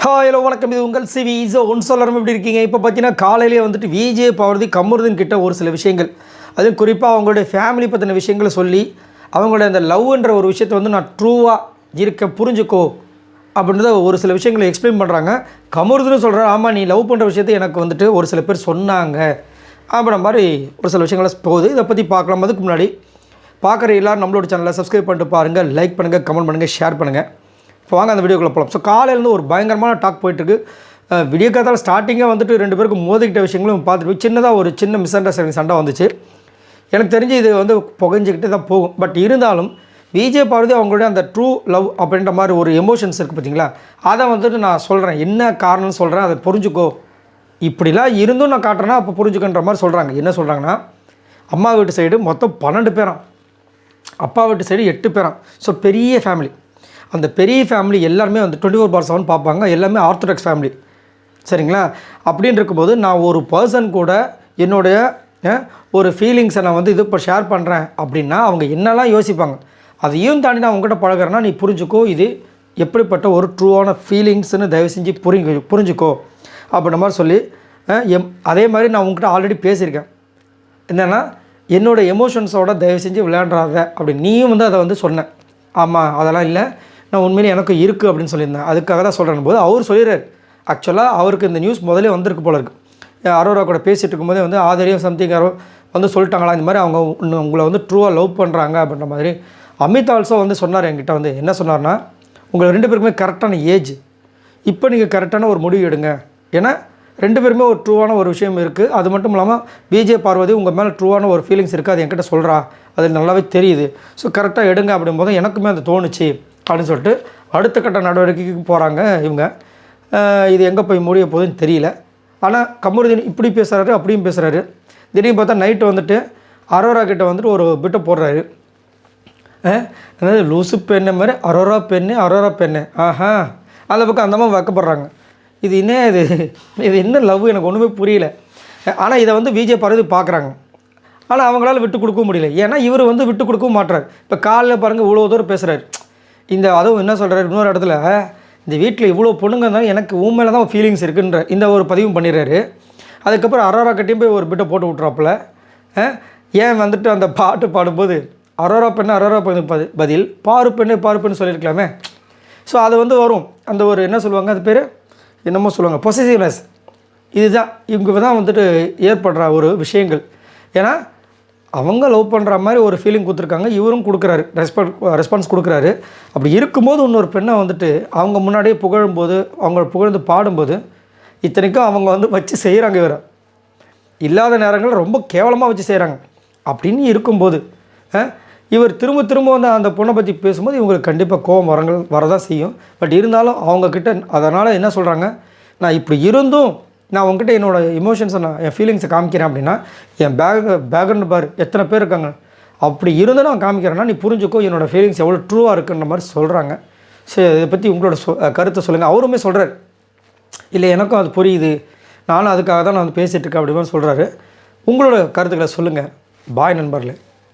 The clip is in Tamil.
ஹலோ வணக்கம், இது உங்கள் சிவி ஸோ ஒன் சொல்லணும். எப்படி இருக்கீங்க? இப்போ பார்த்தீங்கன்னா காலையிலேயே வந்துட்டு விஜய் பார்வதி கமருதீன் கிட்ட ஒரு சில விஷயங்கள், அதுவும் குறிப்பாக அவங்களுடைய ஃபேமிலி பற்றின விஷயங்களை சொல்லி அவங்களுடைய அந்த லவ்ன்ற ஒரு விஷயத்தை வந்து நான் ட்ரூவாக இருக்க புரிஞ்சுக்கோ அப்படின்றத ஒரு சில விஷயங்களை எக்ஸ்பிளைன் பண்ணுறாங்க. கமருதீன் சொல்கிறார், ஆமாம் நீ லவ் பண்ணுற விஷயத்தை எனக்கு வந்துட்டு ஒரு சில பேர் சொன்னாங்க அப்படின்ற மாதிரி ஒரு சில விஷயங்களை போகுது. இதை பற்றி பார்க்கலாம். அதுக்கு முன்னாடி பார்க்குற எல்லோரும் நம்மளோட சேனலை சப்ஸ்கிரைப் பண்ணிட்டு பாருங்கள், லைக் பண்ணுங்கள், கமெண்ட் பண்ணுங்கள், ஷேர் பண்ணுங்கள். இப்போ வாங்க அந்த வீடியோக்குள்ளே போகலாம். ஸோ காலையிலேருந்து ஒரு பயங்கரமான டாக் போயிட்டுருக்கு. வீடியோ காத்தால் ஸ்டார்டிங்காக வந்துட்டு ரெண்டு பேருக்கும் மோதிக்கிட்ட விஷயங்களும் பார்த்துட்டு சின்னதாக ஒரு சின்ன மிஸ் அண்டர்ஸ்டாண்டிங் சண்டை வந்துச்சு. எனக்கு தெரிஞ்சு இது வந்து புகைஞ்சிக்கிட்டு தான் போகும். பட் இருந்தாலும் விஜய் பார்வதி அவங்களுடைய அந்த ட்ரூ லவ் அப்படின்ற மாதிரி ஒரு எமோஷன்ஸ் இருக்குது பார்த்தீங்களா, அதை வந்துட்டு நான் சொல்கிறேன், என்ன காரணம்னு சொல்கிறேன், அதை புரிஞ்சுக்கோ. இப்படிலாம் இருந்தும் நான் காட்டுறேன்னா அப்போ புரிஞ்சுக்கன்ற மாதிரி சொல்கிறாங்க. என்ன சொல்கிறாங்கன்னா, அம்மா வீட்டு சைடு மொத்தம் 12 பேராம், அப்பா வீட்டு சைடு 8 பேராம். ஸோ பெரிய ஃபேமிலி. அந்த பெரிய ஃபேமிலி எல்லாருமே வந்து 24/7 பார்ப்பாங்க. எல்லாமே ஆர்த்தடாக்ஸ் ஃபேமிலி, சரிங்களா? அப்படின்னு இருக்கும்போது நான் ஒரு பர்சன் கூட என்னுடைய ஒரு ஃபீலிங்ஸை நான் வந்து இது இப்போ ஷேர் பண்ணுறேன் அப்படின்னா அவங்க என்னெல்லாம் யோசிப்பாங்க. அதையும் தாண்டி நான் உங்கள்கிட்ட பழகிறேன்னா நீ புரிஞ்சுக்கோ, இது எப்படிப்பட்ட ஒரு ட்ரூவான ஃபீலிங்ஸ்னு தயவு செஞ்சு புரிஞ்சுக்கோ அப்படின்ற மாதிரி சொல்லி அதே மாதிரி நான் உங்கள்கிட்ட ஆல்ரெடி பேசியிருக்கேன். என்னென்னா என்னோடய எமோஷன்ஸோட தயவு செஞ்சு விளையாடுறாத அப்படி நீயும் வந்து அதை வந்து சொன்னேன். ஆமாம் அதெல்லாம் இல்லை, நான் உண்மையிலே எனக்கு இருக்குது அப்படின்னு சொல்லியிருந்தேன். அதுக்காக தான் சொல்கிறேன் போது அவர் சொல்லிடுறாரு. ஆக்சுவலாக அவருக்கு இந்த நியூஸ் முதலே வந்திருக்கு போல இருக்குது. அரோரா கூட பேசிகிட்டு இருக்கும்போதே வந்து ஆதரியும் சம்திங் யாரோ வந்து சொல்லிட்டாங்களா, இந்த மாதிரி அவங்க உங்களை வந்து ட்ரூவாக லவ் பண்ணுறாங்க அப்படின்ற மாதிரி. அமித் ஆல்சோ வந்து சொன்னார் என்கிட்ட வந்து. என்ன சொன்னார்னா, உங்களை 2 பேருக்குமே கரெக்டான ஏஜ், இப்போ நீங்கள் கரெக்டான ஒரு முடிவு எடுங்க. ஏன்னா 2 பேருமே ஒரு ட்ரூவான ஒரு விஷயம் இருக்குது. அது மட்டும் இல்லாமல் விஜய் பார்வதி உங்கள் மேலே ட்ரூவான ஒரு ஃபீலிங்ஸ் இருக்குது, அது என்கிட்ட சொல்கிறா, அது நல்லாவே தெரியுது. ஸோ கரெக்டாக எடுங்க அப்படிங்கும்போது எனக்குமே அது தோணுச்சு அப்படின்னு சொல்லிட்டு அடுத்த கட்ட நடவடிக்கைக்கு போகிறாங்க இவங்க. இது எங்கே போய் முடிய போகுதுன்னு தெரியல. ஆனால் கமருதீன் இப்படி பேசுகிறாரு, அப்படியும் பேசுகிறாரு. திடீர்னு பார்த்தா நைட்டு வந்துட்டு அரோரா கிட்ட வந்துட்டு ஒரு பிட்டை போடுறாரு. அதாவது லூசு பெண்ணு மாதிரி அரோரா பெண்ணு ஆஹா, அந்த பக்கம் அந்தமாக வைக்கப்படுறாங்க. இது என்ன இது என்ன லவ், எனக்கு ஒன்றுமே புரியல. ஆனால் இதை வந்து விஜய் பார்வதி பார்க்குறாங்க. ஆனால் அவங்களால விட்டு கொடுக்கவும் முடியல. ஏன்னா இவர் வந்து விட்டு கொடுக்கவும் மாட்டுறாரு. இப்போ காலையில் பாருங்கள் இவ்வளோ தூரம் பேசுகிறாரு. அதுவும் என்ன சொல்கிறாரு, இன்னொரு இடத்துல இந்த வீட்டில் இவ்வளோ பொண்ணுங்க இருந்தாலும் எனக்கு உண்மையில தான் ஃபீலிங்ஸ் இருக்குன்ற இந்த ஒரு பதிவும் பண்ணிடுறாரு. அதுக்கப்புறம் அரோரா கட்டியும் போய் ஒரு பிட்டை போட்டு விட்றாப்புல. ஏன் வந்துட்டு அந்த பாட்டு பாடும்போது அரோரா பெண்ணு பதில் பாரு பெண்ணு சொல்லியிருக்கலாமே. ஸோ அது வந்து வரும். அந்த ஒரு என்ன சொல்லுவாங்க, அது பேர் என்னமோ சொல்லுவாங்க, பொசசிவ்னஸ். இதுதான் இவங்க தான் வந்துட்டு ஏற்படுற ஒரு விஷயங்கள். ஏன்னா அவங்க லவ் பண்ணுற மாதிரி ஒரு ஃபீலிங் கொடுத்துருக்காங்க, இவரும் கொடுக்குறாரு, ரெஸ்பான்ஸ் கொடுக்குறாரு. அப்படி இருக்கும்போது இன்னொரு பெண்ணை வந்துட்டு அவங்க முன்னாடியே புகழும்போது, அவங்க புகழ்ந்து பாடும்போது, இத்தனைக்கும் அவங்க வந்து வச்சு செய்கிறாங்க. இவரை இல்லாத நேரங்கள் ரொம்ப கேவலமாக வச்சு செய்கிறாங்க. அப்படின்னு இருக்கும்போது இவர் திரும்ப வந்து அந்த பொண்ணை பற்றி பேசும்போது இவங்களுக்கு கண்டிப்பாக கோபம் வரதான் செய்யும். பட் இருந்தாலும் அவங்கக்கிட்ட அதனால் என்ன சொல்கிறாங்க, நான் இப்படி இருந்தும் நான் உங்ககிட்ட என்னோடய எமோஷன்ஸை என் ஃபீலிங்ஸை காமிக்கிறேன் அப்படின்னா என் பேக்ரவுண்டு பாரு எத்தனை பேர் இருக்காங்க, அப்படி இருந்து நான் காமிக்கிறேன்னா நீ புரிஞ்சுக்கோ என்னோடய ஃபீலிங்ஸ் எவ்வளோ ட்ரூவாக இருக்குன்ற மாதிரி சொல்கிறாங்க. சரி, இதை பற்றி உங்களோட கருத்தை சொல்லுங்கள். அவருமே சொல்கிறார், இல்லை எனக்கும் அது புரியுது, நானும் அதுக்காக தான் நான் வந்து பேசிகிட்டு இருக்கேன் அப்படி மாதிரி சொல்கிறாரு. உங்களோட கருத்துக்களை சொல்லுங்கள். பாய் நண்பர்களே.